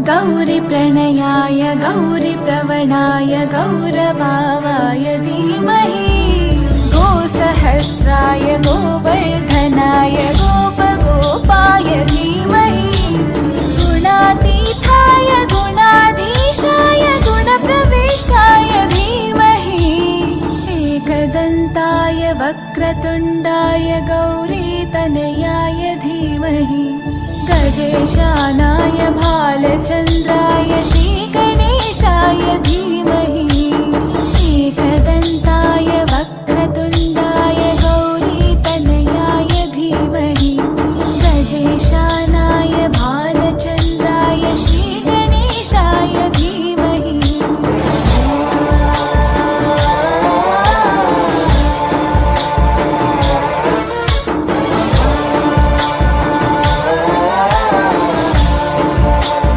गौरीप्रणयाय गौरीप्रवणाय गौरभावाय धीमहि गोसहस्राय गोवर्धनाय गोपगोपाय धीमहि गुणातीताय गुणाधीशाय गुणप्रविष्टाय धीमहि एकदन्ताय वक्रतुण्डाय गौरीतनयाय धीमहि गजेशानाय भार